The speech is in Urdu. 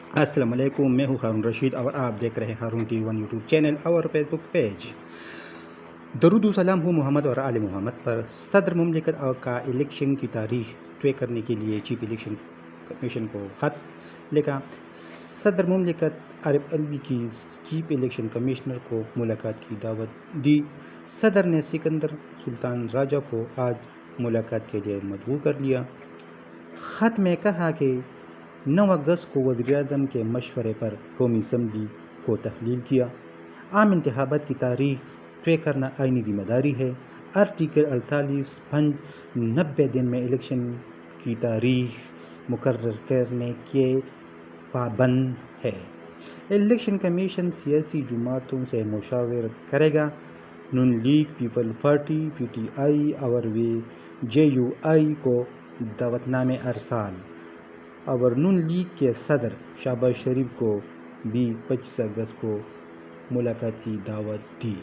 السلام علیکم، میں ہوں ہارون رشید اور آپ دیکھ رہے ہیں ہارون ٹی 1 یوٹیوب چینل اور فیس بک پیج۔ درود و سلام ہو محمد اور آل محمد پر۔ صدر مملکت کا الیکشن کی تاریخ طے کرنے کے لیے چیف الیکشن کمیشن کو خط لکھا۔ صدر مملکت عارف علوی کی چیف الیکشن کمشنر کو ملاقات کی دعوت دی۔ صدر نے سکندر سلطان راجہ کو آج ملاقات کے لیے مدعو کر لیا۔ خط میں کہا کہ 9 اگست کو وزیراعظم کے مشورے پر قومی اسمبلی کو تحلیل کیا۔ عام انتخابات کی تاریخ طے کرنا آئینی ذمہ داری ہے۔ آرٹیکل 48 بنچ 90 دن میں الیکشن کی تاریخ مقرر کرنے کے پابند ہے۔ الیکشن کمیشن سیاسی جماعتوں سے مشاورت کرے گا۔ Noon League, People Party, P T I اور جے یو آئی کو دعوت نامے ارسال، اور نون لیگ کے صدر شہباز شریف کو بھی 25 اگست کو ملاقات کی دعوت دی۔